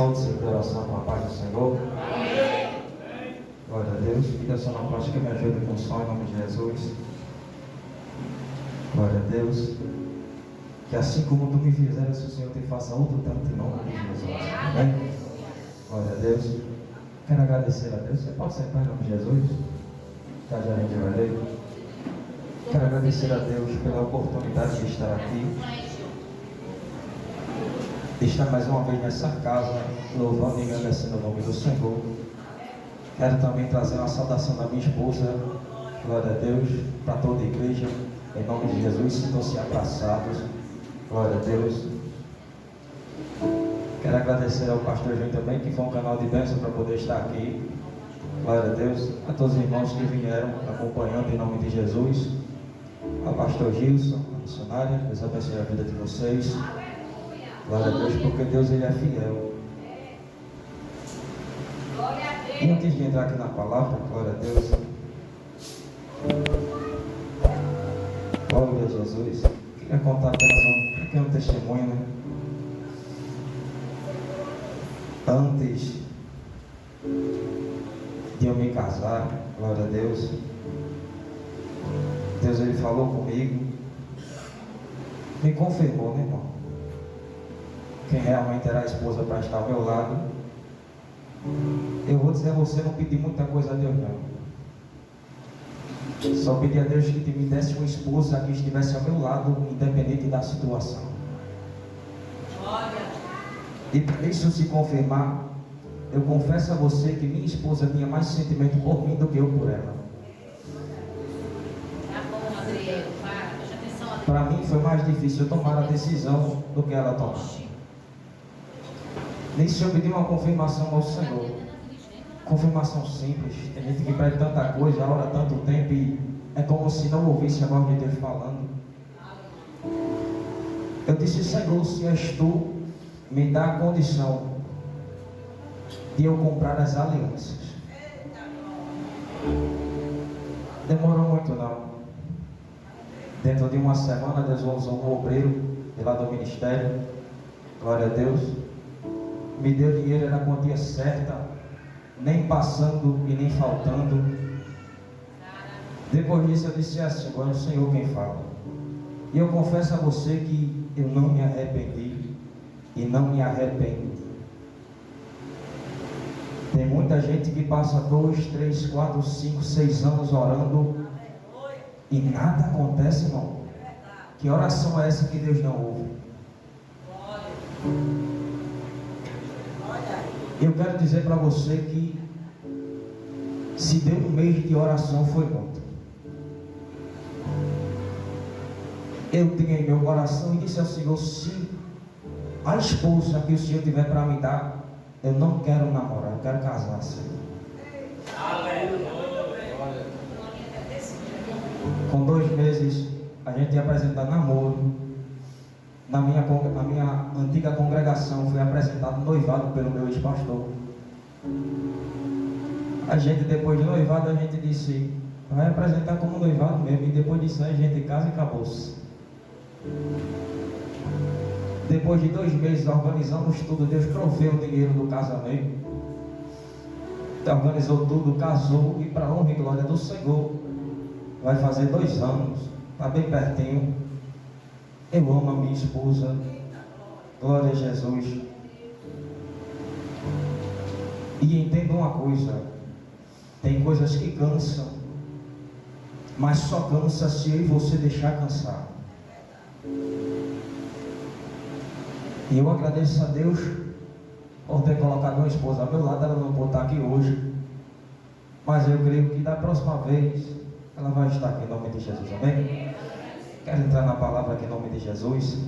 Saúde e oração com a paz do Senhor. Glória a Deus. Vida sonoplática, me ajuda com o som em nome de Jesus. Glória a Deus. Que assim como tu me fizeres, o Senhor te faça outro tanto em nome de Jesus. Amém? Glória a Deus. Quero agradecer a Deus. Você pode sentar em nome de Jesus? Já a gente vai ler. Quero agradecer a Deus pela oportunidade de estar aqui. Estar mais uma vez nessa casa, louvando e agradecendo o nome do Senhor. Quero também trazer uma saudação da minha esposa, glória a Deus, para toda a igreja, em nome de Jesus, sintam-se abraçados, glória a Deus. Quero agradecer ao pastor João também, que foi um canal de bênção para poder estar aqui, glória a Deus, a todos os irmãos que vieram acompanhando em nome de Jesus, ao pastor Gilson, a missionária, Deus abençoe a vida de vocês. Glória a Deus, porque Deus ele é fiel. E antes de entrar aqui na palavra, glória a Deus. Glória a Jesus. Queria contar apenas um pequeno testemunho, né? Antes de eu me casar, glória a Deus, Deus ele falou comigo, me confirmou, né, irmão? Quem realmente era a esposa para estar ao meu lado. Eu vou dizer a você, não pedi muita coisa a Deus não. Só pedi a Deus que me desse uma esposa que estivesse ao meu lado, independente da situação. E para isso se confirmar, eu confesso a você que minha esposa tinha mais sentimento por mim do que eu por ela. Para mim foi mais difícil eu tomar a decisão do que ela tomar. Nisso eu pedi uma confirmação ao Senhor. Confirmação simples. Tem gente que pede tanta coisa, ora tanto tempo e é como se não ouvisse a voz de Deus falando. Eu disse: Senhor, se és tu, me dá a condição de eu comprar as alianças. Demorou muito não. Dentro de uma semana Deus usou um obreiro de lá do ministério. Glória a Deus. Me deu dinheiro, era a quantia certa, nem passando e nem faltando. Depois disso eu disse assim: agora é o Senhor quem fala. E eu confesso a você que eu não me arrependi e não me arrependo. Tem muita gente que passa 2, 3, 4, 5, 6 anos orando e nada acontece, irmão. Que oração é essa que Deus não ouve? Eu quero dizer para você que se deu um mês de oração foi muito. Eu tinha em meu coração e disse ao Senhor: se a esposa que o Senhor tiver para me dar, eu não quero namorar, eu quero casar, Senhor. Com 2 meses a gente ia apresentar namoro. Na minha antiga congregação foi apresentado noivado pelo meu ex-pastor. A gente, depois de noivado, a gente disse: vai apresentar como noivado mesmo. E depois disso a gente casa e acabou-se. Depois de 2 meses organizamos tudo. Deus proveu o dinheiro do casamento. Organizou tudo, casou. E para a honra e glória do Senhor, vai fazer 2 anos. Está bem pertinho. Eu amo a minha esposa. Glória a Jesus. E entenda uma coisa: tem coisas que cansam, mas só cansa se eu e você deixar cansar. E eu agradeço a Deus por ter colocado uma esposa ao meu lado. Ela não pode estar aqui hoje, mas eu creio que da próxima vez ela vai estar aqui em nome de Jesus. Amém? Quero entrar na palavra aqui em nome de Jesus.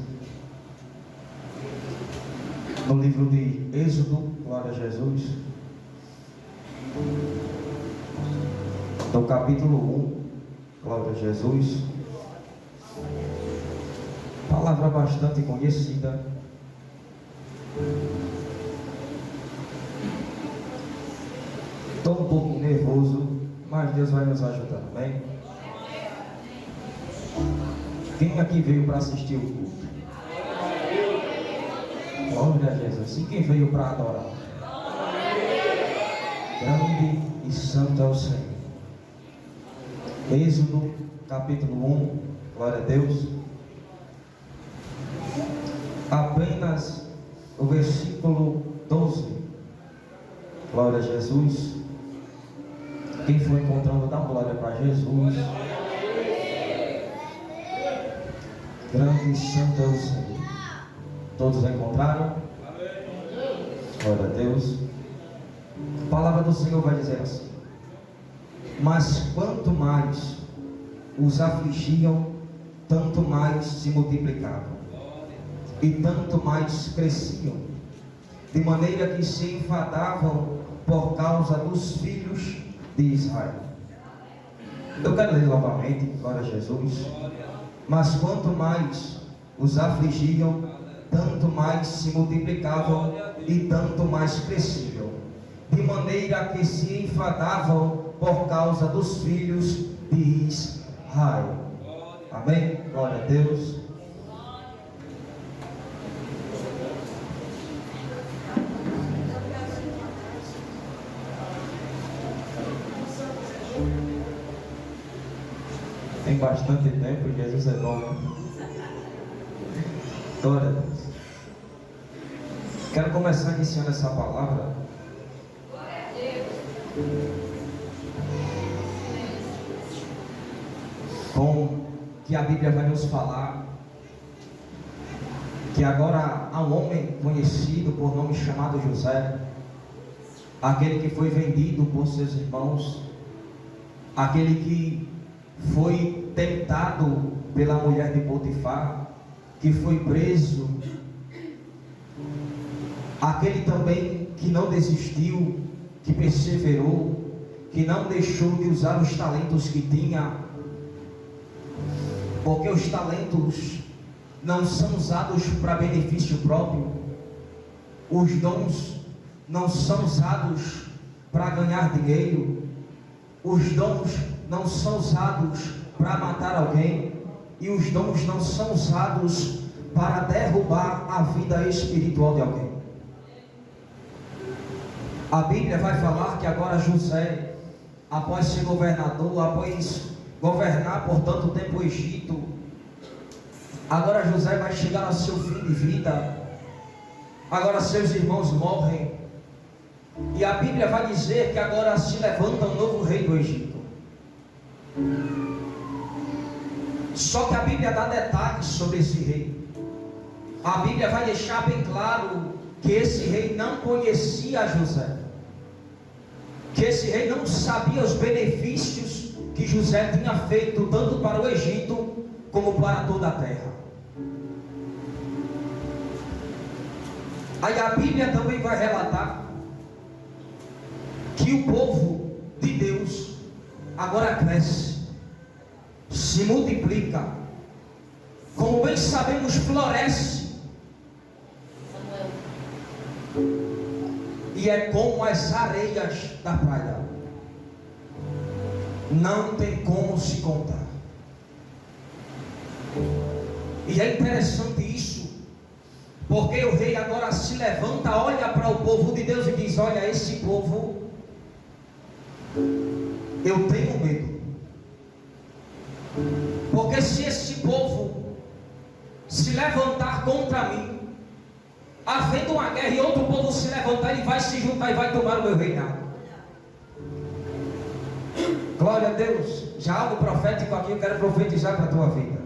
No livro de Êxodo, glória a Jesus, no capítulo 1, glória a Jesus. Palavra bastante conhecida. Estou um pouco nervoso, mas Deus vai nos ajudar, amém? Quem aqui veio para assistir o culto? Glória a Jesus. E quem veio para adorar? Grande e santo é o Senhor. Êxodo capítulo 1. Glória a Deus. Apenas o versículo 12. Glória a Jesus. Quem foi encontrando, dá glória para Jesus. Grande e santo é o Senhor. Todos encontraram? Glória a Deus. A palavra do Senhor vai dizer assim: mas quanto mais os afligiam, tanto mais se multiplicavam, e tanto mais cresciam, de maneira que se enfadavam por causa dos filhos de Israel. Eu quero ler novamente, glória a Jesus. Mas quanto mais os afligiam, tanto mais se multiplicavam e tanto mais cresciam, de maneira que se enfadavam por causa dos filhos de Israel. Amém? Glória a Deus. Tem bastante tempo, Jesus é bom. Glória a Deus. Quero começar iniciando essa palavra com que a Bíblia vai nos falar que agora há um homem conhecido por nome chamado José, aquele que foi vendido por seus irmãos, aquele que foi tentado pela mulher de Potifar, que foi preso, aquele também que não desistiu, que perseverou, que não deixou de usar os talentos que tinha, porque os talentos não são usados para benefício próprio, os dons não são usados para ganhar dinheiro, os dons não são usados para matar alguém, e os dons não são usados para derrubar a vida espiritual de alguém. A Bíblia vai falar que agora José, após ser governador, após governar por tanto tempo o Egito, agora José vai chegar ao seu fim de vida, agora seus irmãos morrem, e a Bíblia vai dizer que agora se levanta um novo rei do Egito. Só que a Bíblia dá detalhes sobre esse rei. A Bíblia vai deixar bem claro que esse rei não conhecia José, que esse rei não sabia os benefícios que José tinha feito tanto para o Egito como para toda a terra. Aí a Bíblia também vai relatar que o povo de Deus agora cresce, se multiplica, como bem sabemos, floresce, e é como as areias da praia, não tem como se contar. E é interessante isso, porque o rei agora se levanta, olha para o povo de Deus e diz: olha, esse povo, eu tenho medo, porque se esse povo se levantar contra mim, havendo uma guerra e outro povo se levantar, ele vai se juntar e vai tomar o meu reinado. Glória a Deus. Já algo profético aqui, eu quero profetizar para a tua vida.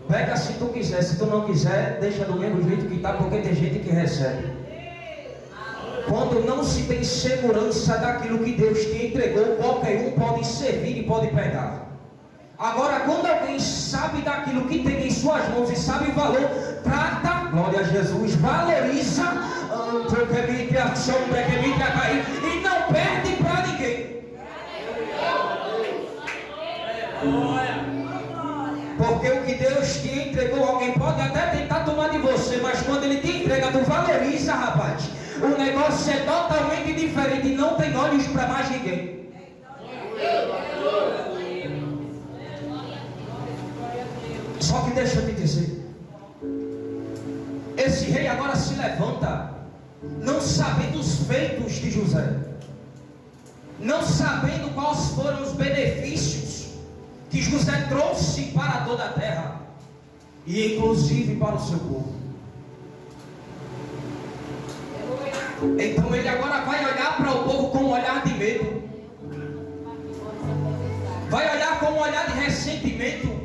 Pega se tu quiser, se tu não quiser, deixa do mesmo jeito que está, porque tem gente que recebe. Quando não se tem segurança daquilo que Deus te entregou, qualquer um pode servir e pode pegar. Agora, quando alguém sabe daquilo que tem em suas mãos e sabe o valor, trata, glória a Jesus, valoriza, e não perde para ninguém. Porque o que Deus te entregou, alguém pode até tentar tomar de você, mas quando Ele te entrega, tu valoriza, rapaz. O negócio é totalmente diferente e não tem olhos para mais ninguém. Só que deixa eu te dizer, esse rei agora se levanta, não sabendo os feitos de José, não sabendo quais foram os benefícios que José trouxe para toda a terra, e inclusive para o seu povo. Então ele agora vai olhar para o povo com um olhar de medo, vai olhar com um olhar de ressentimento.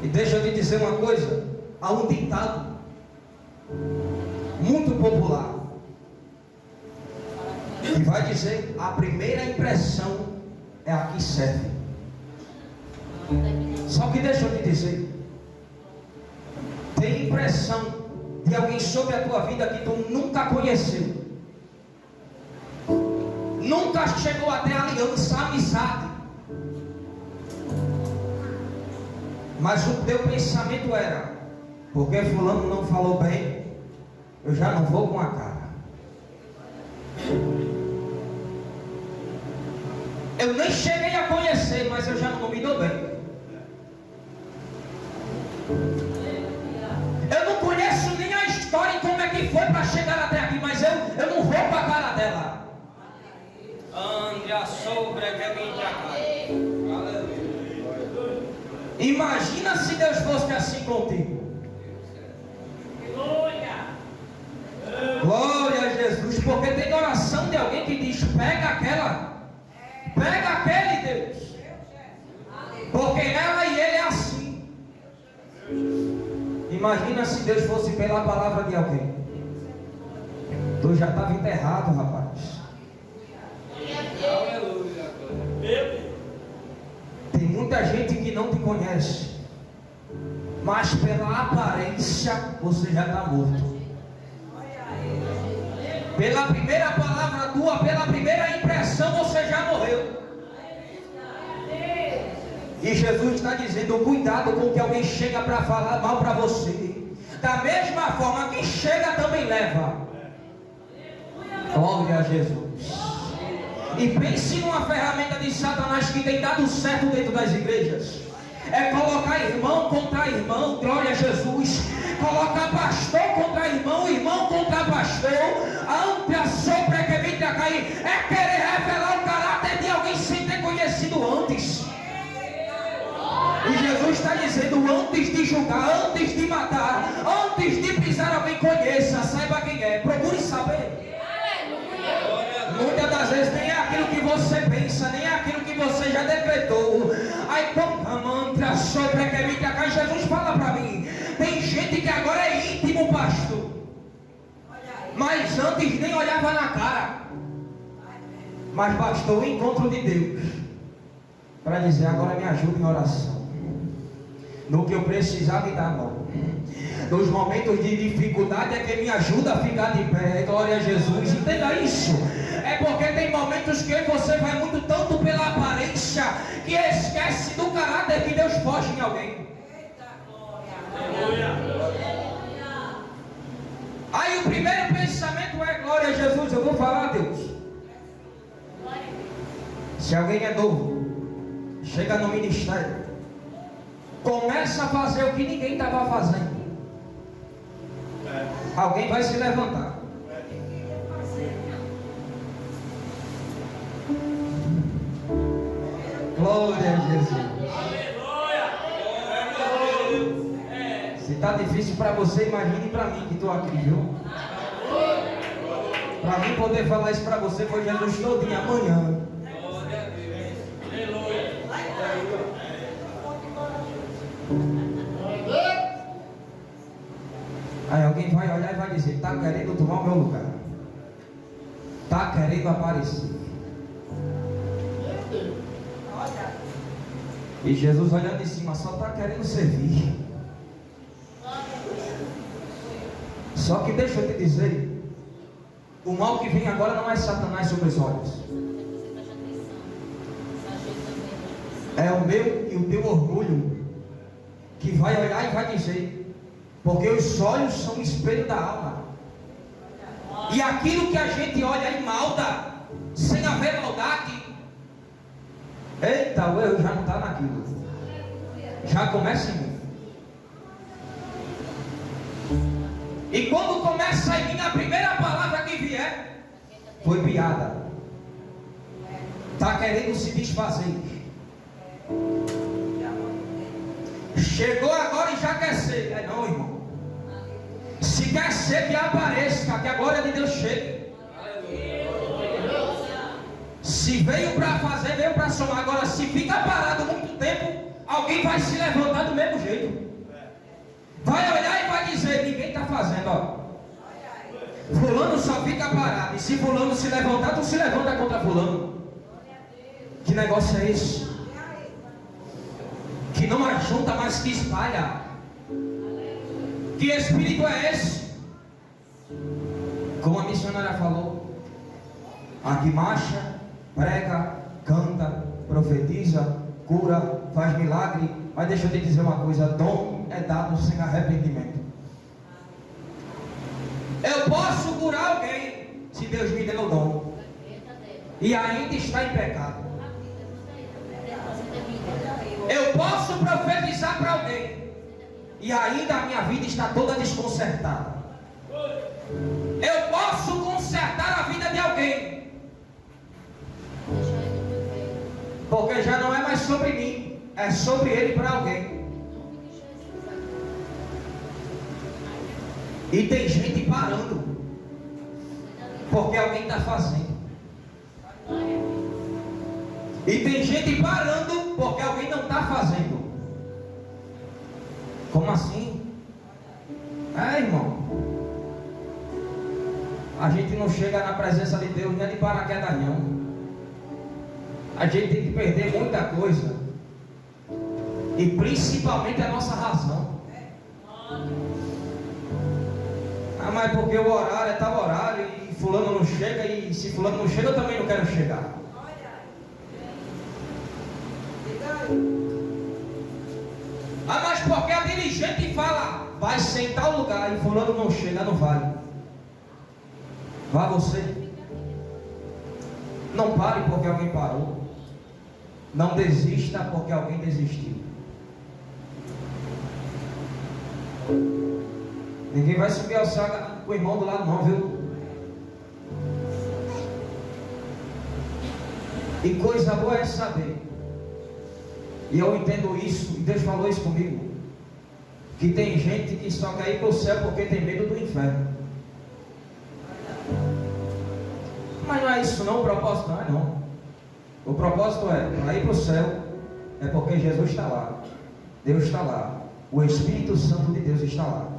E deixa eu te dizer uma coisa, há um ditado muito popular que vai dizer: a primeira impressão é a que serve. Só que deixa eu te dizer, tem impressão de alguém sobre a tua vida que tu nunca conheceu, nunca chegou até aliança, amizade, mas o teu pensamento era: porque fulano não falou bem, eu já não vou com a cara. Eu nem cheguei a conhecer, mas eu já não me dou bem. Eu não conheço nem a história e como é que foi para chegar até aqui, mas eu não vou com a cara dela. Ande a sobra que é minha. Imagina se Deus fosse assim contigo. Glória a Jesus. Porque tem oração de alguém que diz: pega aquela, pega aquele, Deus, porque ela e ele é assim. Imagina se Deus fosse pela palavra de alguém. Tu já estava enterrado, rapaz. Tem muita gente que não te conhece, mas pela aparência você já está morto. Pela primeira palavra tua, pela primeira impressão você já morreu. E Jesus está dizendo: cuidado com que alguém chega para falar mal para você. Da mesma forma que chega também leva. Glória a Jesus. E pense numa ferramenta de Satanás que tem dado certo dentro das igrejas. É colocar irmão contra irmão. Glória a Jesus. Colocar pastor contra irmão, irmão contra pastor. Ampla sobre que vem a cair. É querer revelar o caráter de alguém sem ter conhecido antes. E Jesus está dizendo: antes de julgar, antes de matar, antes de pisar alguém, conheça, saiba quem é, procure saber. Muitas das vezes nem é aquilo que você pensa, nem é aquilo que você já decretou. Aí mantra sobre que vem cá. Jesus fala para mim: tem gente que agora é íntimo, pastor, mas antes nem olhava na cara, mas bastou o encontro de Deus para dizer: agora me ajuda em oração. No que eu precisar, me dá a mão. Nos momentos de dificuldade é que me ajuda a ficar de pé. Glória a Jesus. Entenda isso. É porque tem momentos que você vai muito tanto pela aparência que esquece do caráter que Deus foge em alguém. Aí o primeiro pensamento é: glória a Jesus, eu vou falar a Deus. Se alguém é novo, chega no ministério, começa a fazer o que ninguém estava fazendo, alguém vai se levantar. Glória a Jesus. Se está difícil para você, imagine para mim que estou aqui, viu? Para mim poder falar isso para você foi Jesus todinho amanhã. Aí alguém vai olhar e vai dizer: está querendo tomar o meu lugar, está querendo aparecer. E Jesus olhando de cima, só está querendo servir. Só que deixa eu te dizer, o mal que vem agora não é Satanás sobre os olhos, é o meu e o teu orgulho que vai olhar e vai dizer, porque os olhos são o espelho da alma, e aquilo que a gente olha em malda, sem haver maldade, eita, o erro já não está naquilo, já começa em mim. E quando começa em mim, a primeira palavra que vier foi piada. Está querendo se desfazer. Chegou agora e já quer ser. É não, irmão. Se quer ser, que apareça, que a glória de Deus chegue. Se veio para fazer, veio para somar. Agora, se fica parado muito tempo, alguém vai se levantar do mesmo jeito. Vai olhar e vai dizer: ninguém está fazendo, ó. Fulano só fica parado. E se fulano se levantar, tu se levanta contra fulano. Que negócio é esse? Que não ajunta, mas que espalha. Que espírito é esse? Como a missionária falou, aqui marcha, prega, canta, profetiza, cura, faz milagre. Mas deixa eu te dizer uma coisa: dom é dado sem arrependimento. Eu posso curar alguém se Deus me deu o dom e ainda está em pecado. Eu posso profetizar para alguém e ainda a minha vida está toda desconcertada. Eu posso consertar a vida de alguém, porque já não é mais sobre mim, é sobre ele para alguém. E tem gente parando porque alguém está fazendo. E tem gente parando porque alguém não está fazendo. Como assim? Irmão, a gente não chega na presença de Deus nem de paraquedas não. A gente tem que perder muita coisa, e principalmente a nossa razão. Mas porque o horário é tal horário e fulano não chega, e se fulano não chega eu também não quero chegar. Mas porque a dirigente fala, vai ser em tal lugar, e fulano não chega, não vai. Vá você. Não pare porque alguém parou. Não desista porque alguém desistiu. Ninguém vai subir ao céu com o irmão do lado não, viu? E coisa boa é saber, e eu entendo isso, e Deus falou isso comigo, que tem gente que só quer ir para o céu porque tem medo do inferno. Mas não é isso não, o propósito não é não. O propósito é, para ir para o céu, é porque Jesus está lá, Deus está lá, o Espírito Santo de Deus está lá.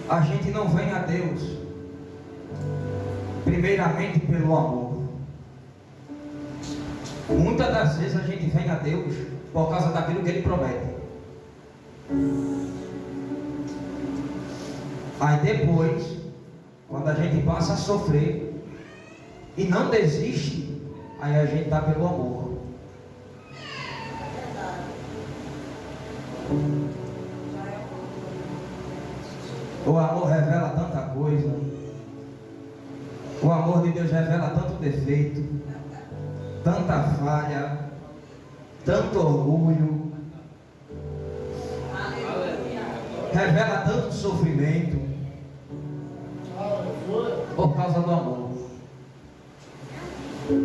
A gente não vem a Deus primeiramente pelo amor. Muitas das vezes a gente vem a Deus por causa daquilo que Ele promete. Aí depois, quando a gente passa a sofrer e não desiste, aí a gente está pelo amor. O amor revela tanta coisa. O amor de Deus revela tanto defeito, tanta falha, tanto orgulho, revela tanto sofrimento por causa do amor.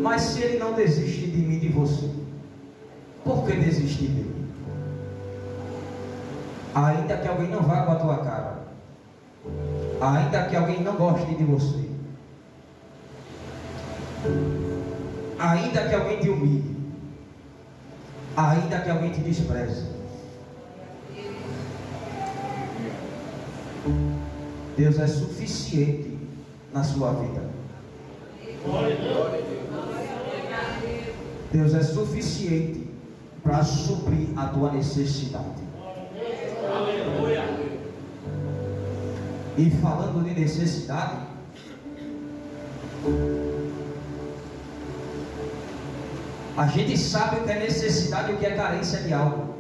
Mas se Ele não desiste de mim e de você, por que desistir dele? Ainda que alguém não vá com a tua cara, ainda que alguém não goste de você, ainda que alguém te humilhe, ainda que alguém te despreze, Deus é suficiente na sua vida. Deus é suficiente para suprir a tua necessidade. E falando de necessidade, a gente sabe o que é necessidade e o que é carência de algo.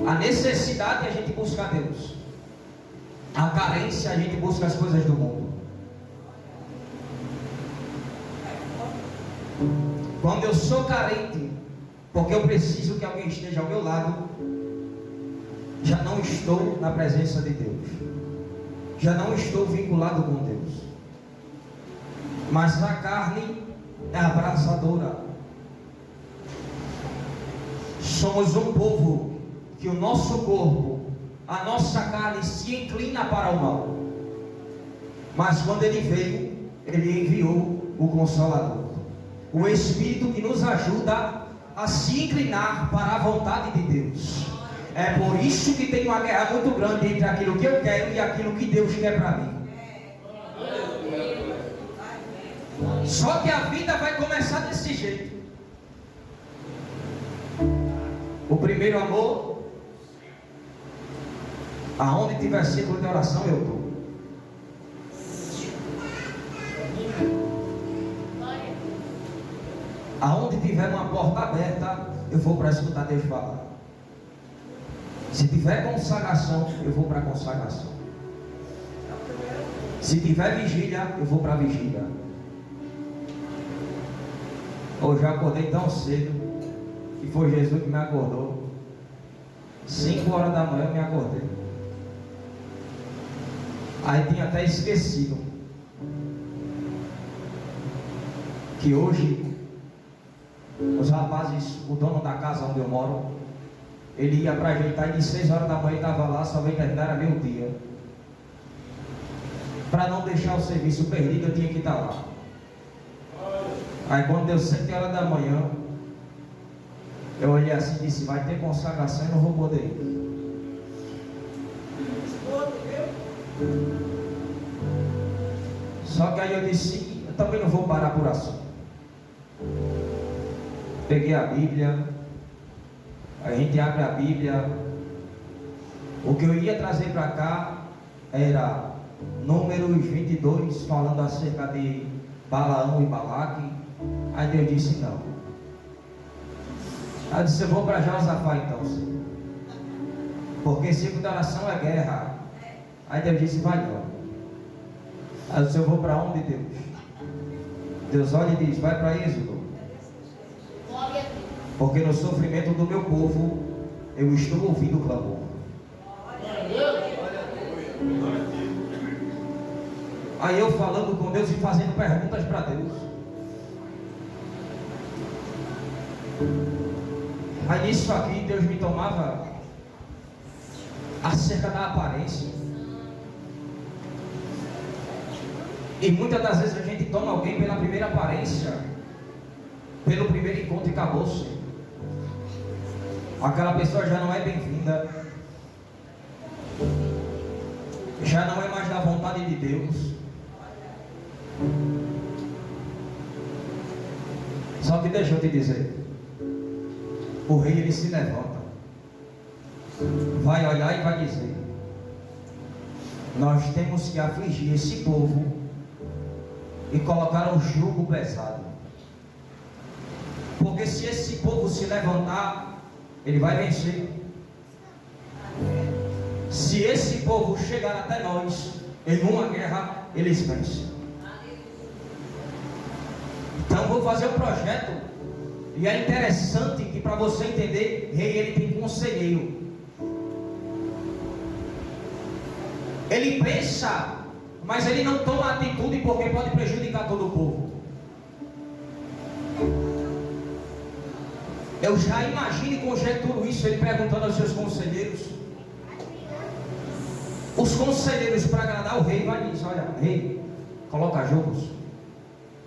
A necessidade é a gente busca a Deus. A carência a gente busca as coisas do mundo. Quando eu sou carente, Porque eu preciso que alguém esteja ao meu lado. Já não estou na presença de Deus. Já não estou vinculado com Deus. Mas a carne é abrasadora. Somos um povo que o nosso corpo, a nossa carne se inclina para o mal. Mas quando Ele veio, Ele enviou o Consolador, o Espírito que nos ajuda a se inclinar para a vontade de Deus. É por isso que tem uma guerra muito grande entre aquilo que eu quero e aquilo que Deus quer para mim. Só que a vida vai começar desse jeito. O primeiro amor, aonde tiver círculo de oração, eu estou. Aonde tiver uma porta aberta, eu vou para escutar Deus falar. Se tiver consagração, eu vou para a consagração. Se tiver vigília, eu vou para a vigília. Hoje eu acordei tão cedo, que foi Jesus que me acordou. 5 horas da manhã eu me acordei. Aí tinha até esquecido que hoje os rapazes, o dono da casa onde eu moro, ele ia para ajeitar e de 6 horas da manhã estava lá, só veio terminar a meio-dia. Para não deixar o serviço perdido, eu tinha que estar lá. Aí quando deu 7 horas da manhã, eu olhei assim e disse: vai ter consagração e não vou poder ir. Só que aí eu disse: eu também não vou parar por assunto. Peguei a Bíblia, a gente abre a Bíblia. O que eu ia trazer para cá era Números 22, falando acerca de Balaão e Balaque. Aí Deus disse: não. Aí eu disse: eu vou para Josafá então, Senhor, porque ciclo de oração é guerra. Aí Deus disse: vai não. Aí eu disse: eu vou para onde, Deus? Deus olha e diz: vai para Êxodo. Porque no sofrimento do meu povo eu estou ouvindo o clamor. Aí eu falando com Deus e fazendo perguntas para Deus. Aí nisso aqui Deus me tomava acerca da aparência. E muitas das vezes a gente toma alguém pela primeira aparência, pelo primeiro encontro e acabou-se. Aquela pessoa já não é bem-vinda, já não é mais da vontade de Deus. Só que deixa eu te dizer, o rei ele se levanta, vai olhar e vai dizer: nós temos que afligir esse povo e colocar um jugo pesado, porque se esse povo se levantar, ele vai vencer. Se esse povo chegar até nós em uma guerra, eles vencem. Então vou fazer um projeto. E é interessante que, para você entender, rei ele tem conselheiro. Ele pensa, mas ele não toma atitude porque pode prejudicar todo o povo. Eu já imagino e conjecturo isso, ele perguntando aos seus conselheiros. Os conselheiros, para agradar o rei, vai dizer: olha, rei, coloca jogos,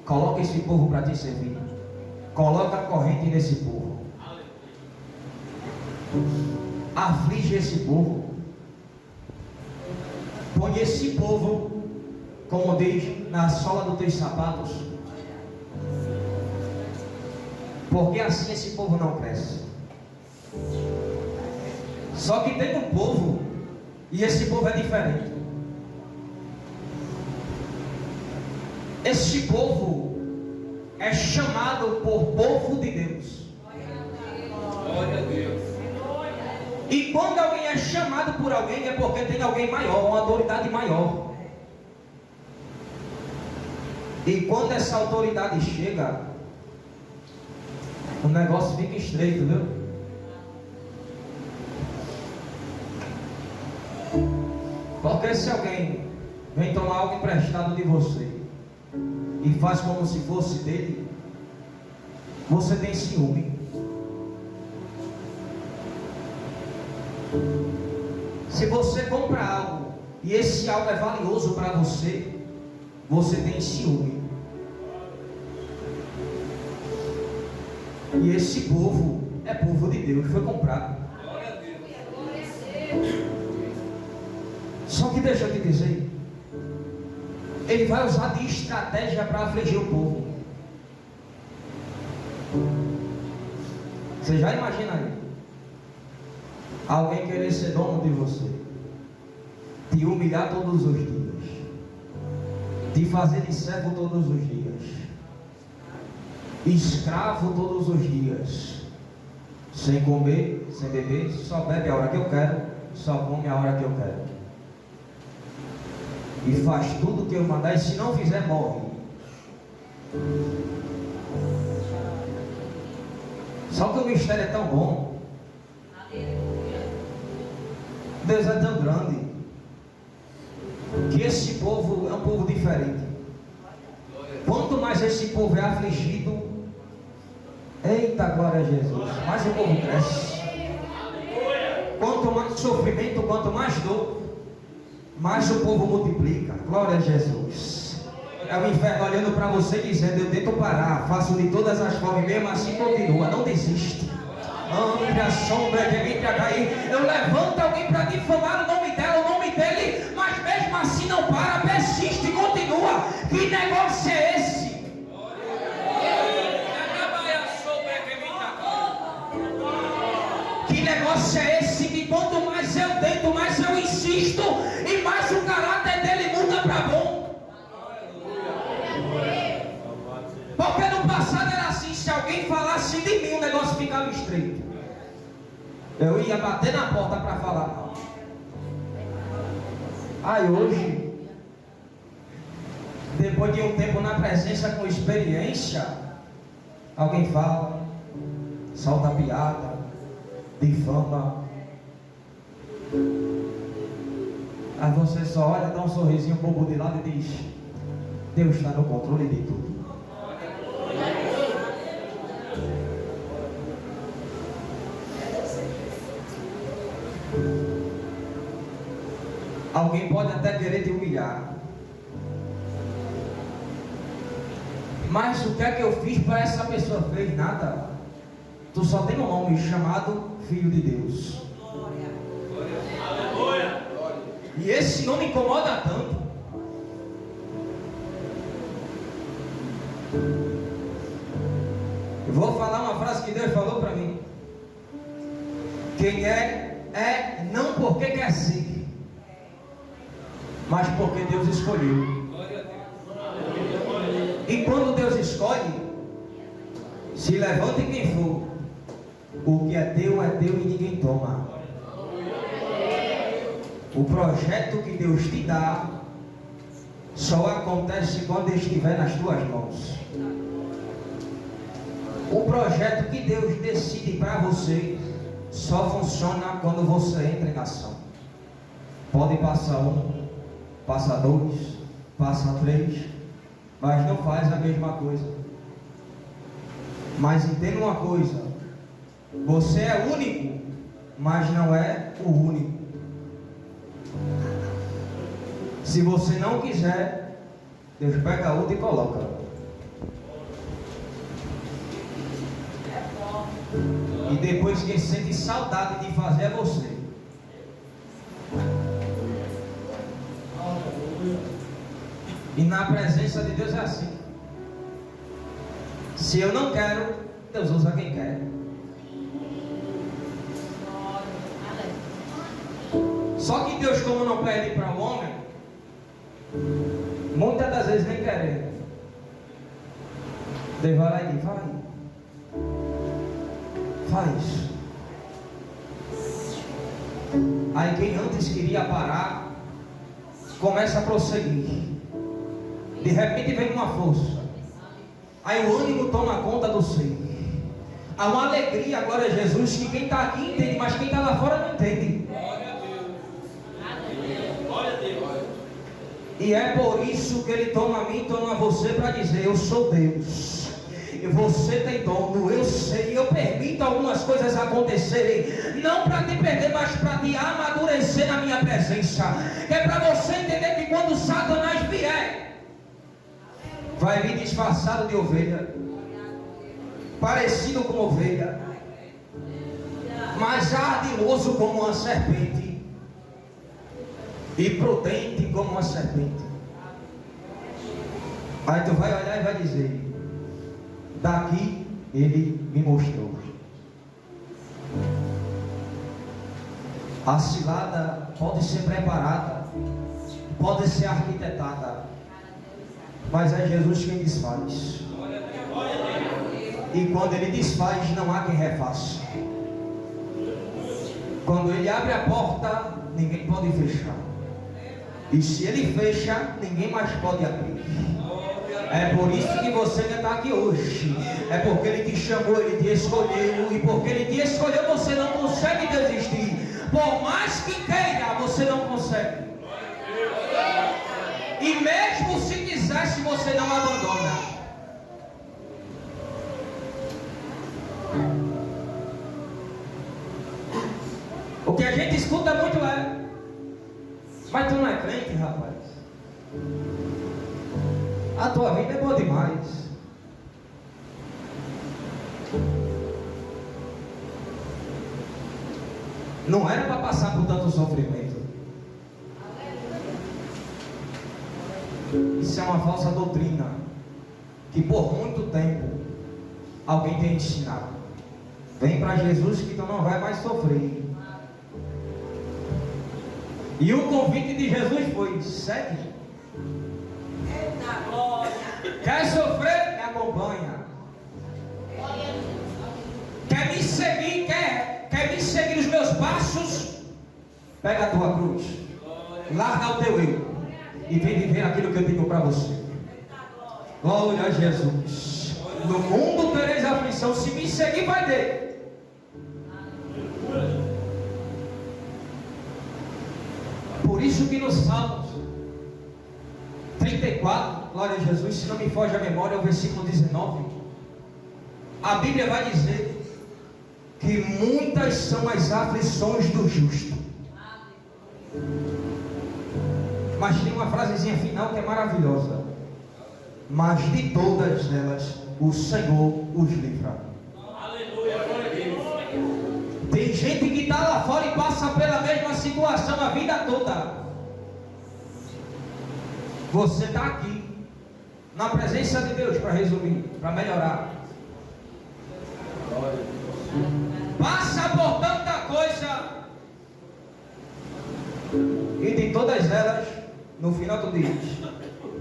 coloca esse povo para te servir, coloca a corrente nesse povo, aflige esse povo, põe esse povo, como diz, na sola dos teus sapatos, porque assim esse povo não cresce. Só que tem um povo, e esse povo é diferente. Este povo é chamado por povo de Deus. Glória a Deus. E quando alguém é chamado por alguém, é porque tem alguém maior, uma autoridade maior. E quando essa autoridade chega, o negócio fica estreito, viu? Porque se alguém vem tomar algo emprestado de você e faz como se fosse dele, você tem ciúme. Se você compra algo e esse algo é valioso para você, você tem ciúme. E esse povo é povo de Deus, foi comprado. Só que deixa eu te dizer, ele vai usar de estratégia para afligir o povo. Você já imagina aí? Alguém querer ser dono de você, te humilhar todos os dias, te fazer de servo todos os dias, escravo todos os dias, sem comer, sem beber, só bebe a hora que eu quero, só come a hora que eu quero, e faz tudo o que eu mandar, e se não fizer, morre. Só que o mistério é tão bom, Deus é tão grande, que esse povo é um povo diferente. Quanto mais esse povo é afligido, eita glória a Jesus, mais o povo cresce. Quanto mais sofrimento, quanto mais dor, mais o povo multiplica. Glória a Jesus. É o inferno olhando para você dizendo: eu tento parar, faço de todas as formas, mesmo assim continua, não desiste. Ante a sombra que vem para cair, eu levanto alguém para difamar o nome dela, o nome dele, mas mesmo assim não para, persiste e continua. Que negócio é esse? Que negócio é esse que quanto mais eu tento, mais eu insisto, e mais o caráter dele muda para bom? Porque no passado era assim: se alguém falasse de mim, o negócio ficava estreito, eu ia bater na porta para falar não. Aí hoje, depois de um tempo na presença com experiência, alguém fala, solta piada, difama, aí você só olha, dá um sorrisinho bobo de lado e diz: Deus está no controle de tudo. Alguém pode até querer te humilhar, mas o que é que eu fiz para essa pessoa? Fez nada. Tu só tem um nome chamado Filho de Deus. E esse nome incomoda tanto. Eu vou falar uma frase que Deus falou para mim: quem é não porque quer ser, mas porque Deus escolheu. E quando Deus escolhe, se levante quem for, o que é teu e ninguém toma. O projeto que Deus te dá só acontece quando estiver nas tuas mãos. O projeto que Deus decide para você só funciona quando você entra em ação. Pode passar um, passa dois, passa três, mas não faz a mesma coisa. Mas entenda uma coisa: você é único, mas não é o único. Se você não quiser, Deus pega outro e coloca. E depois quem sente saudade de fazer é você. E na presença de Deus é assim: se eu não quero, Deus usa quem quer. Só que Deus, como não pede para o homem, muitas das vezes nem querendo, Deus vai lá e diz: faz. Aí quem antes queria parar, começa a prosseguir. De repente vem uma força, aí o ânimo toma conta do ser, Há uma alegria, glória a Jesus, que quem está aqui entende, mas quem está lá fora não entende. Glória a Deus. E é por isso que Ele toma a mim, toma você para dizer: eu sou Deus. E você tem dono, eu sei, eu permito algumas coisas acontecerem, não para te perder, mas para te amadurecer na minha presença. Que é para você entender que quando Satanás vier, vai vir disfarçado de ovelha, parecido com ovelha, mas ardiloso como uma serpente, e prudente como uma serpente. Aí tu vai olhar e vai dizer: daqui ele me mostrou. A cilada pode ser preparada, pode ser arquitetada, mas é Jesus quem desfaz. E quando Ele desfaz, não há quem refaça. Quando Ele abre a porta, ninguém pode fechar. E se Ele fecha, ninguém mais pode abrir. É por isso que você ainda está aqui hoje. É porque Ele te chamou, Ele te escolheu. E porque Ele te escolheu, você não consegue desistir. Por mais que queira, você não consegue. E mesmo se quisesse, você não abandona. O que a gente escuta muito é: mas tu não é crente, rapaz? A tua vida é boa demais. Não era para passar por tanto sofrimento. Isso é uma falsa doutrina que por muito tempo alguém tem ensinado. Vem para Jesus que tu não vai mais sofrer. E o convite de Jesus foi: segue. Quer sofrer? Me acompanha. Quer me seguir? Quer me seguir nos meus passos? Pega a tua cruz, larga o teu eu e vem viver aquilo que eu digo para você. Glória a Jesus. No mundo tereis aflição. Se me seguir, vai ter. Por isso que nos Salmos 34, glória a Jesus, se não me foge a memória, é o versículo 19. A Bíblia vai dizer que muitas são as aflições do justo. Mas tem uma frasezinha final que é maravilhosa: mas de todas elas o Senhor os livra. Aleluia, glória a Deus. Tem gente que está lá fora e passa pela mesma situação a vida toda. Você está aqui na presença de Deus para resumir, para melhorar. Passa por tanta coisa, e de todas elas, no final tu diz: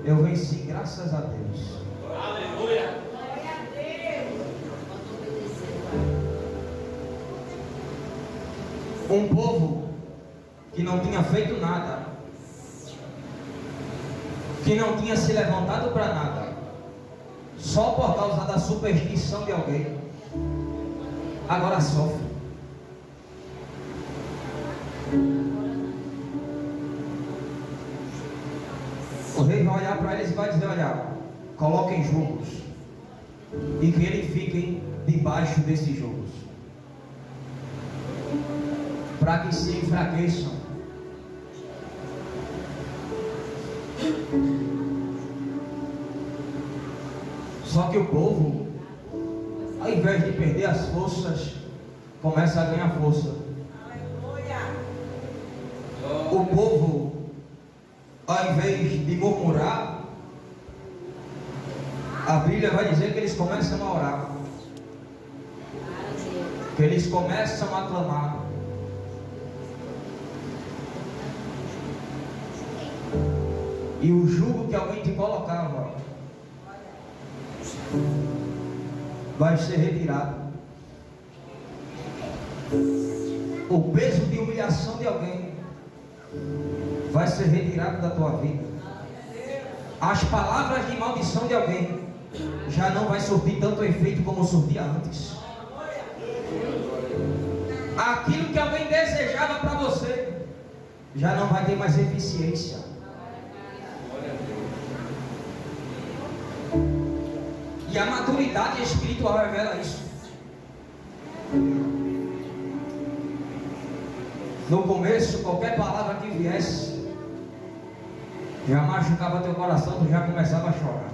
eu venci, graças a Deus. Aleluia. Um povo que não tinha feito nada, que não tinha se levantado para nada, só por causa da superstição de alguém, agora sofre. O rei vai olhar para eles e vai dizer: olha, coloquem jugos, e que eles fiquem debaixo desses jugos, para que se enfraqueçam. Só que o povo, ao invés de perder as forças, começa a ganhar força. O povo, ao invés de murmurar, a Bíblia vai dizer que eles começam a orar, que eles começam a clamar. E o jugo que alguém te colocava vai ser retirado. O peso de humilhação de alguém vai ser retirado da tua vida. As palavras de maldição de alguém já não vai surtir tanto efeito como surtia antes. Aquilo que alguém desejava para você já não vai ter mais eficiência. E a maturidade espiritual revela isso. No começo, qualquer palavra que viesse já machucava teu coração, tu já começava a chorar.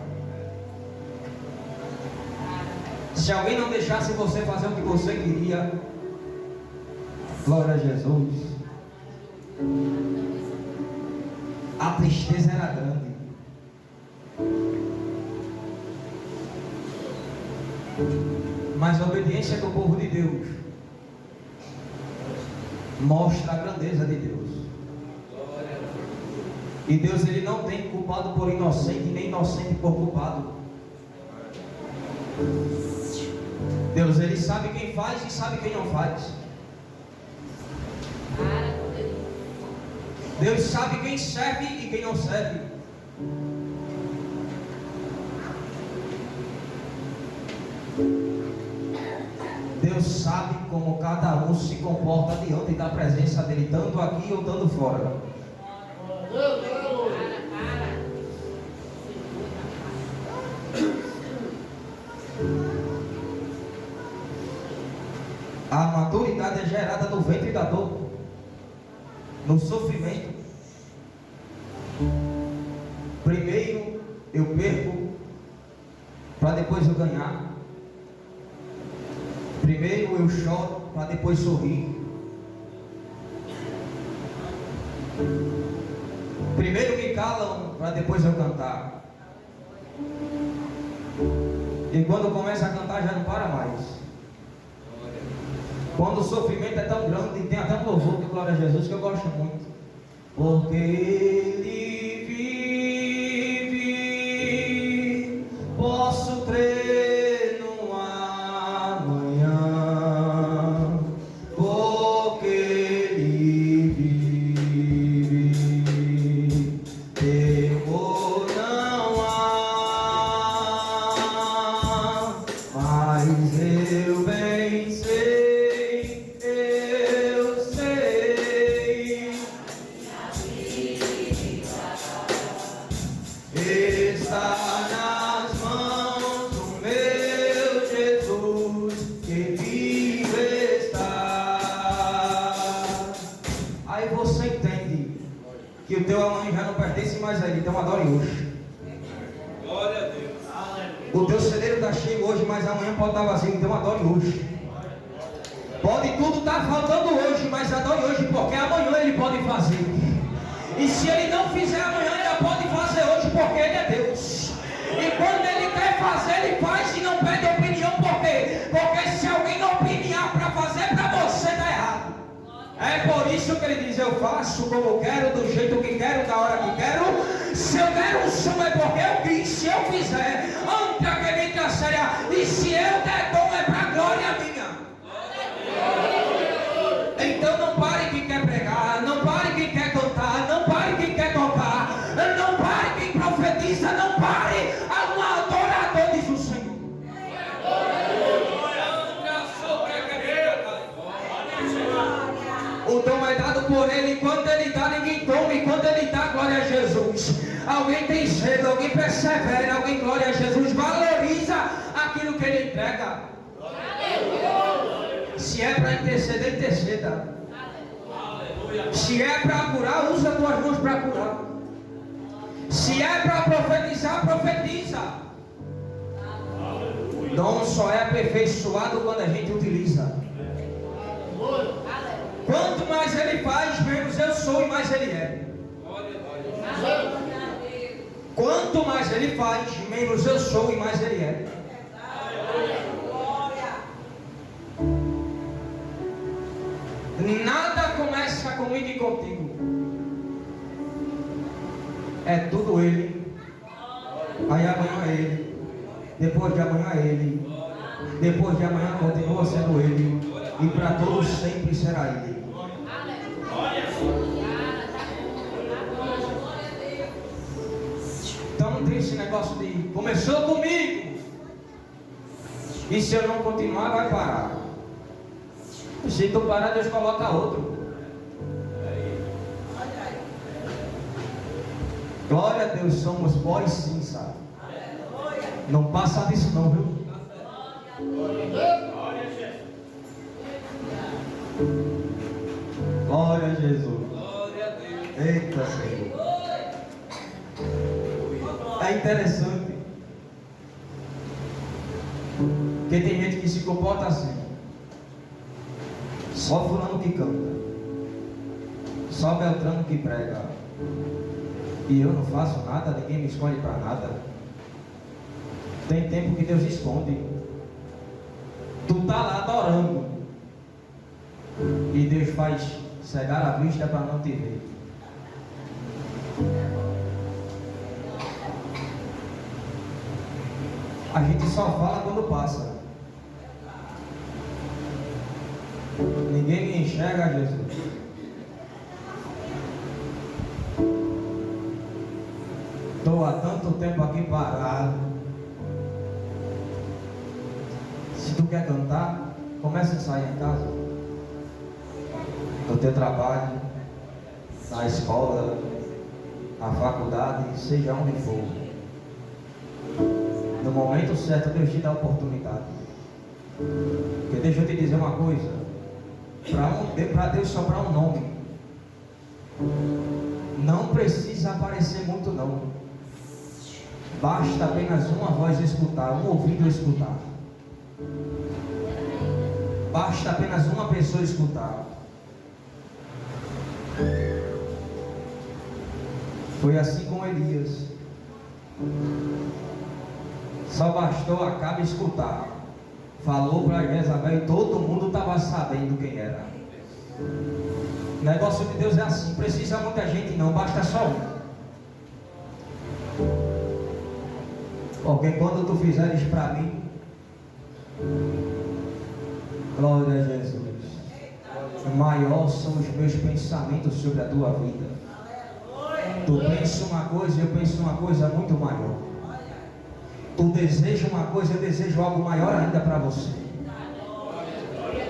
Se alguém não deixasse você fazer o que você queria, glória a Jesus, a tristeza era grande. Mas a obediência do povo de Deus mostra a grandeza de Deus. E Deus, ele não tem culpado por inocente, nem inocente por culpado. Deus, ele sabe quem faz e sabe quem não faz. Deus sabe quem serve e quem não serve. Deus sabe como cada um se comporta diante da presença dele, tanto aqui ou tanto fora. A maturidade é gerada no ventre da dor, no sofrimento. Primeiro eu perco para depois eu ganhar. Primeiro eu choro para depois sorrir. Primeiro me calam para depois eu cantar. E quando começa a cantar já não para mais. Quando o sofrimento é tão grande, e tem até um louvor de glória a Jesus que eu gosto muito. Porque Ele vive, posso crer no amanhã. Porque Ele vive, temor não há, mas eu bem sei. Está nas mãos do meu Jesus, que vive está. Aí você entende que o teu amanhã já não pertence mais a ele, então adore hoje. Glória a Deus. O teu celeiro está cheio hoje, mas amanhã pode estar vazio, então adore hoje. Pode tudo estar faltando hoje, mas adore hoje, porque amanhã ele pode fazer. E se ele não fizer amanhã, ainda pode fazer hoje, porque ele é Deus. E quando ele quer fazer, ele faz e não pede opinião. Por quê? Porque se alguém não opiniar para fazer para você, está errado. É por isso que ele diz: eu faço como eu quero, do jeito que quero, da hora que quero. Se eu der um som é porque eu quis. Se eu fizer, ante aquele que a séria. E se eu der dom é para glória minha. Então não pare quem quer pregar, não pare quem quer cantar, não pare quem quer tocar, não pare quem profetiza, não pare a um adorador, diz o Senhor. O dom é dado por ele, quando ele dá ninguém toma, e quando ele dá, glória a Jesus. Alguém tem sede, alguém persevera, alguém, glória a Jesus, valoriza aquilo que ele entrega. Se é para interceder, interceda. Se é para curar, usa as tuas mãos para curar. Se é para profetizar, profetiza. Dom só é aperfeiçoado quando a gente utiliza. Quanto mais ele faz, menos eu sou e mais ele é. Quanto mais ele faz, menos eu sou e mais ele é. Nada começa comigo e contigo. É tudo ele. Aí amanhã é ele. Depois de amanhã é ele. Depois de amanhã continua sendo ele. E para todos sempre será ele. Então não tem esse negócio de começou comigo. E se eu não continuar, vai parar. Se tu parar, Deus coloca outro. Glória a Deus, somos boys sim, sabe? Não passa disso não, viu? Glória a Jesus. Glória a Deus. Eita, Senhor. É interessante que tem gente que se comporta assim. Só fulano que canta, só Beltrano que prega, e eu não faço nada, ninguém me escolhe para nada. Tem tempo que Deus esconde. Tu tá lá adorando e Deus faz cegar a vista para não te ver. A gente só fala quando passa. Ninguém me enxerga, Jesus. Estou há tanto tempo aqui parado. Se tu quer cantar, comece a ensaiar em casa, no teu trabalho, na escola, na faculdade, seja onde for. No momento certo, Deus te dá a oportunidade. Porque deixa eu te dizer uma coisa: para Deus sobrar um nome, não precisa aparecer muito não. Basta apenas uma voz escutar, um ouvido escutar. Basta apenas uma pessoa escutar. Foi assim com Elias. Só bastou Acabe escutar. Falou para Jezabel e todo mundo estava sabendo quem era. O negócio de Deus é assim. Precisa muita gente não, basta só um. Porque quando tu fizeres para mim, glória a Jesus, maior são os meus pensamentos sobre a tua vida. Tu pensa uma coisa e eu penso uma coisa muito maior. Tu deseja uma coisa, eu desejo algo maior ainda para você.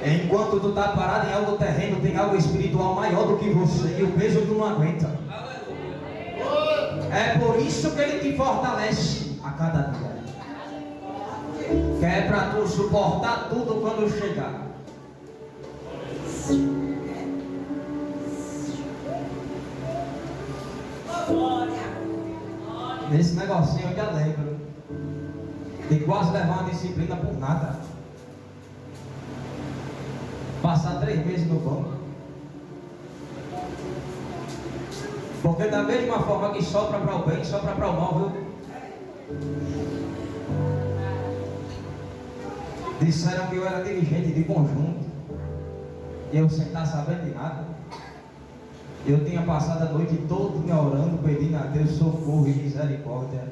Enquanto tu está parado em algo terreno, tem algo espiritual maior do que você e o peso tu não aguenta. É por isso que Ele te fortalece a cada dia. Que é para tu suportar tudo quando chegar. Nesse negocinho eu já lembro de quase levar uma disciplina por nada. Passar 3 meses no banco. Porque da mesma forma que sopra para o bem, sopra para o mal, viu? Disseram que eu era dirigente de conjunto e eu sem estar sabendo de nada. Eu tinha passado a noite toda orando, pedindo a Deus socorro e misericórdia.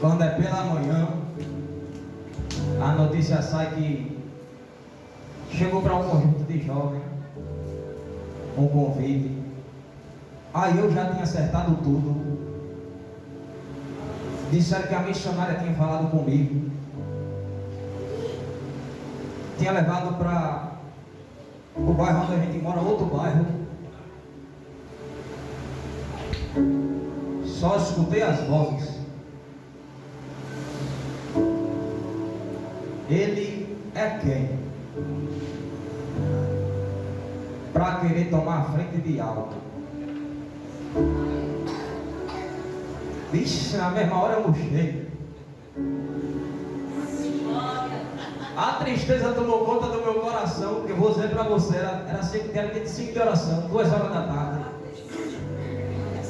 Quando é pela manhã, a notícia sai que chegou para um conjunto de jovens um convite. Aí eu já tinha acertado tudo. Disseram que a missionária tinha falado comigo, tinha levado para o bairro onde a gente mora, outro bairro. Só escutei as vozes. Ele é quem? Para querer tomar a frente de algo. Vixe, na mesma hora eu murchei. A tristeza tomou conta do meu coração, que eu vou dizer para você, era 5 de oração, 2 horas da tarde.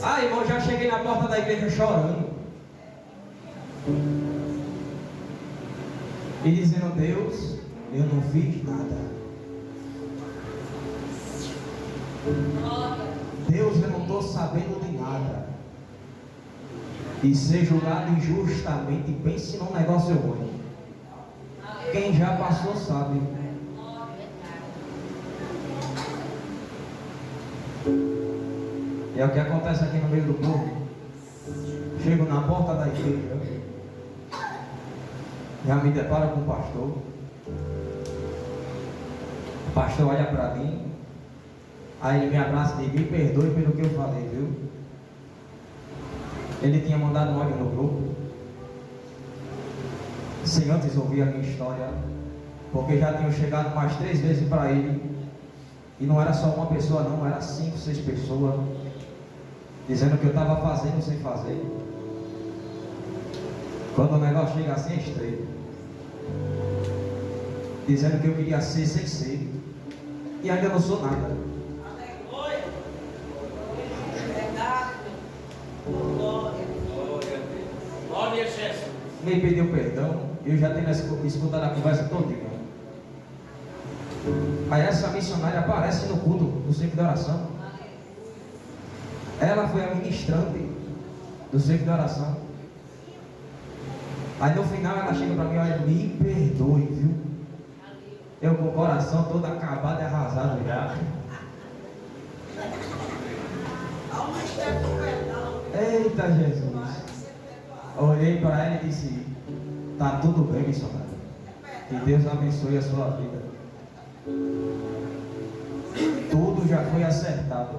Ah, irmão, já cheguei na porta da igreja chorando. E dizendo: Deus, eu não fiz nada. Deus, eu não estou sabendo de nada. E ser julgado injustamente, pense num negócio ruim. Quem já passou sabe. E é o que acontece aqui no meio do povo. Chego na porta da igreja, já me deparo com o pastor. pastor olha para mim, aí ele me abraça e diz: me perdoe pelo que eu falei, viu? Ele tinha mandado um áudio no grupo, sem antes ouvir a minha história, porque já tinham chegado mais 3 vezes para ele, e não era só uma pessoa não, era 5, 6 pessoas, dizendo que eu estava fazendo sem fazer. Quando o negócio chega assim é estreito, dizendo que eu queria ser sem ser, e ainda não sou nada. Me pediu perdão, eu já tenho escutado a conversa todinha. Aí essa missionária aparece no culto do centro de oração. Ela foi a ministrante do centro de oração. Aí no final ela chega para mim: olha, me perdoe, viu? Eu com o coração todo acabado e arrasado já. Eita Jesus! Olhei para ela e disse: tá tudo bem, missionário. Que Deus abençoe a sua vida. Tudo já foi acertado.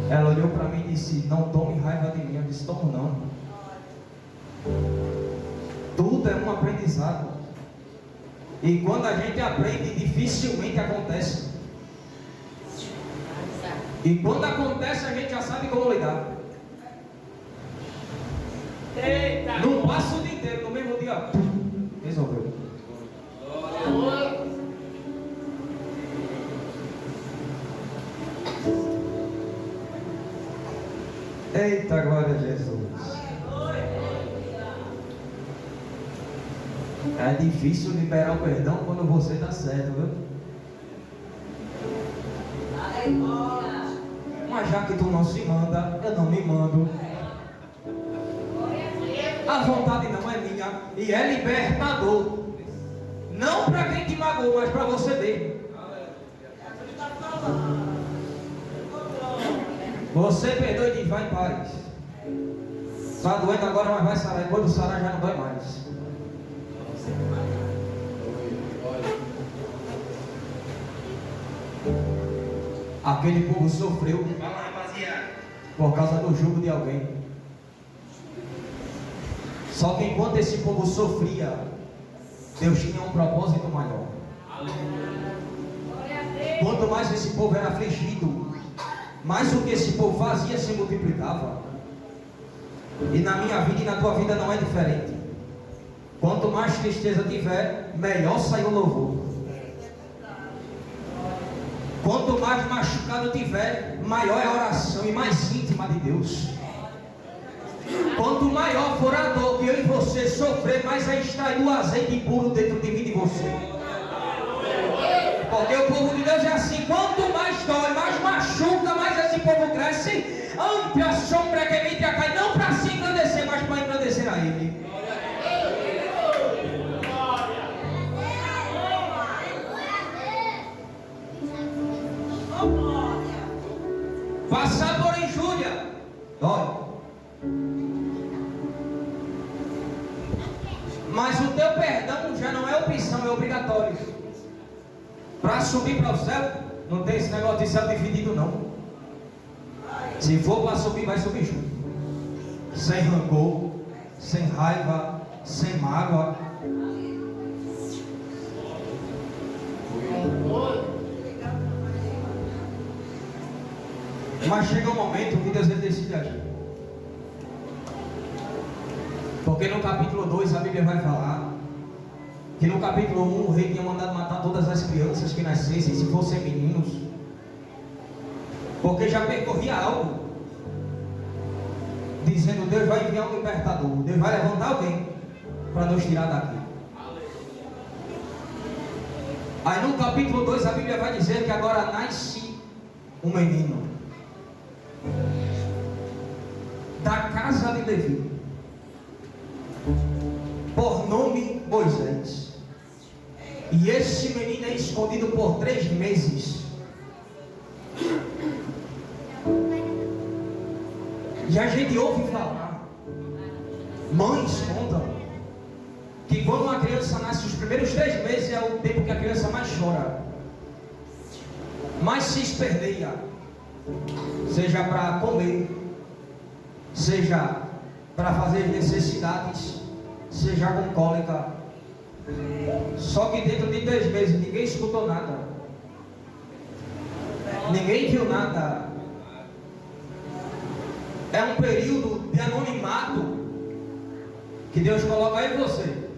Ela olhou para mim e disse: não tome raiva de mim. Eu disse: tomo não. Tudo é um aprendizado. E quando a gente aprende, dificilmente acontece. E quando acontece, a gente já sabe como lidar. Eita! Não passa o dia inteiro, no mesmo dia, resolveu. Eita, glória a Jesus. É difícil liberar o perdão quando você está certo, viu? Mas já que tu não se manda, eu não me mando. A vontade não é minha e é libertador. Não para quem te magoou, mas para você mesmo. Você perdoa e diz: vai em paz. Está doendo agora, mas vai sarar. E quando sarar já não dói mais. Aquele povo sofreu por causa do jugo de alguém. Só que enquanto esse povo sofria, Deus tinha um propósito maior. Quanto mais esse povo era afligido, mais o que esse povo fazia se multiplicava. E na minha vida e na tua vida não é diferente. Quanto mais tristeza tiver, melhor sai o louvor. Quanto mais machucado tiver, maior é a oração e mais íntima de Deus. Quanto maior for a dor que eu e você sofrer, mais é extrair o azeite puro dentro de mim e de você. Porque o povo de Deus é assim: quanto mais dói, mais machuca, mais esse povo cresce. Ante a sombra que me cai, não para se engrandecer, mas para engrandecer a Ele. Passar por injúria dói. Mas o teu perdão já não é opção, é obrigatório. Para subir para o céu, não tem esse negócio de céu dividido não. Se for para subir, vai subir junto. Sem rancor, sem raiva, sem mágoa. Mas chega um momento que Deus decide agir. Porque no capítulo 2 a Bíblia vai falar que no capítulo 1 o rei tinha mandado matar todas as crianças que nascessem, se fossem meninos, porque já percorria algo, dizendo: Deus vai enviar um libertador, Deus vai levantar alguém para nos tirar daqui. Aí no capítulo 2 a Bíblia vai dizer que agora nasce um menino da casa de Levi, por nome Moisés. E esse menino é escondido por 3 meses. E a gente ouve falar, mães contam, que quando uma criança nasce, os primeiros 3 meses é o tempo que a criança mais chora. mas se esperneia, seja para comer, seja para fazer necessidades, seja com cólica. Só que dentro de 2 meses ninguém escutou nada, ninguém viu nada. É um período de anonimato que Deus coloca em você.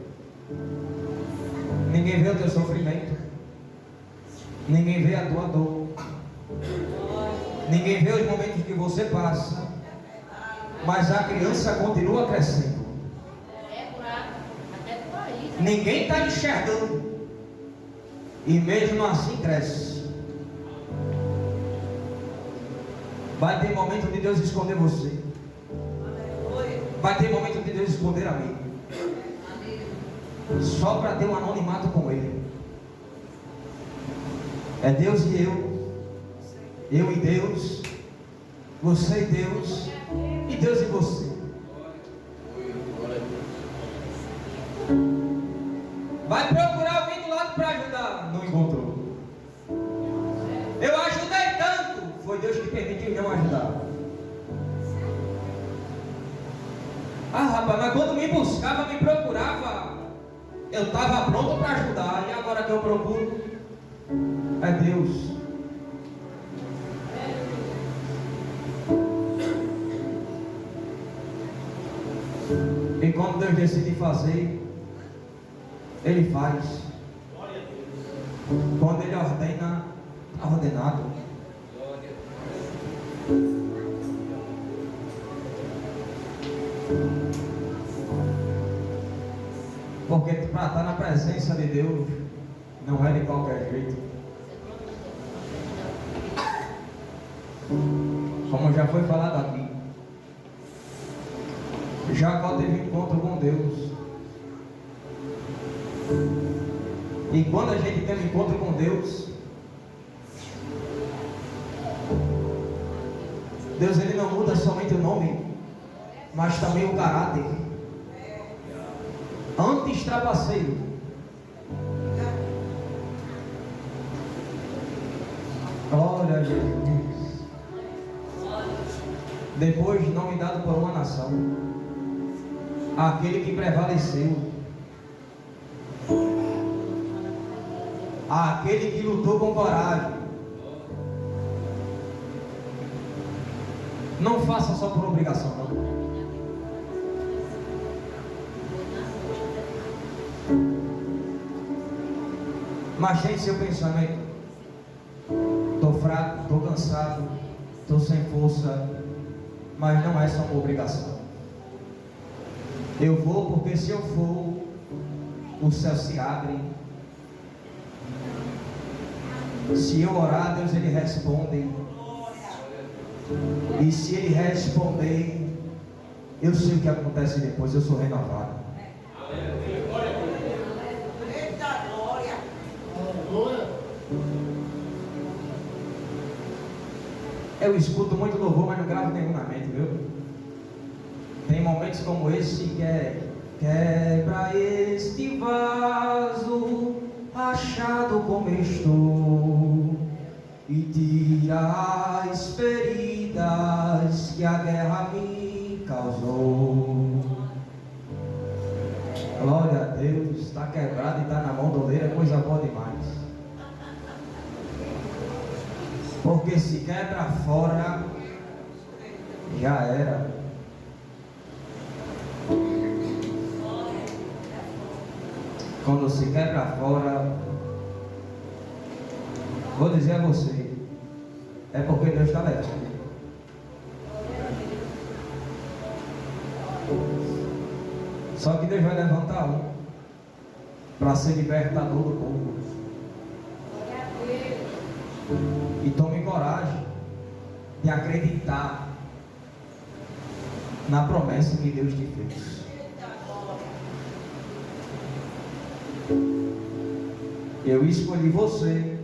Ninguém vê o teu sofrimento, ninguém vê a tua dor, ninguém vê os momentos que você passa, mas a criança continua crescendo. Ninguém está enxergando, e mesmo assim cresce. Vai ter momento de Deus esconder você, vai ter momento de Deus esconder a mim, só para ter um anonimato com Ele. É Deus e eu e Deus, você e Deus e você. Vai procurar alguém do lado para ajudar, não encontrou. Eu ajudei tanto, foi Deus que permitiu não ajudar. Ah, rapaz, mas quando me buscava, me procurava, eu estava pronto para ajudar. E agora que eu procuro, é Deus. E quando Deus decide fazer, Ele faz. Quando Ele ordena, está ordenado. Porque para estar na presença de Deus não é de qualquer jeito. Como já foi falado aqui, Jacó teve um encontro com Deus. E quando a gente tem um encontro com Deus, Deus ele não muda somente o nome, mas também o caráter. Antes trapaceiro, glória a Jesus. Depois nome dado por uma nação, aquele que prevaleceu, aquele que lutou com coragem. Não faça só por obrigação, não. Mas tem seu pensamento: estou fraco, estou cansado, estou sem força. Mas não é só uma obrigação. Eu vou porque se eu for, o céu se abre. Se eu orar, Deus ele responde. E se ele responder, eu sei o que acontece depois, eu sou renovado. Eu escuto muito louvor, mas não gravo nenhum na mente, viu? Tem momentos como esse que é: quebra este vaso, achado como estou, e tira as feridas que a guerra me causou. Glória a Deus, está quebrado e está na mão do oleiro, é coisa boa demais. Porque se quebra fora, já era. Quando se quebra fora, vou dizer a você, é porque Deus está levando. Só que Deus vai levantar um para ser libertador do povo. E tome coragem de acreditar na promessa que Deus te fez. Eu escolhi você,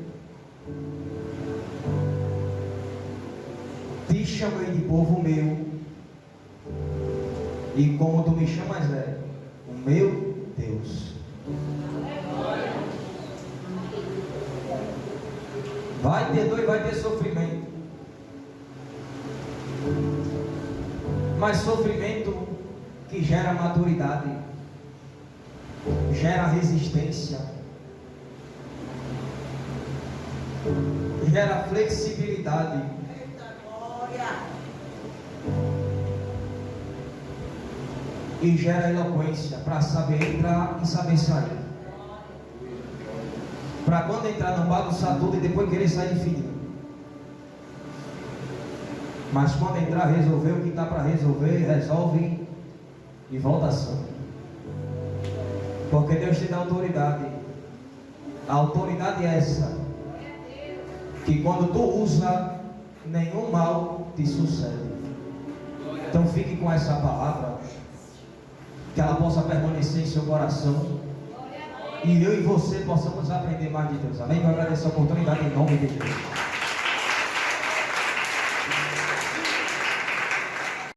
te chamei de povo meu, e como tu me chamas é o meu Deus. Vai ter dor e vai ter sofrimento. Mas sofrimento que gera maturidade, gera resistência, gera flexibilidade. E gera eloquência para saber entrar e saber sair. Para quando entrar não bagunçar tudo e depois querer sair de fininho. Mas quando entrar, resolver o que está para resolver, resolve e volta santo. Porque Deus te dá autoridade. A autoridade é essa, que quando tu usa, nenhum mal te sucede. Então fique com essa palavra, que ela possa permanecer em seu coração, e eu e você possamos aprender mais de Deus. Amém? Eu agradeço a oportunidade em nome de Deus.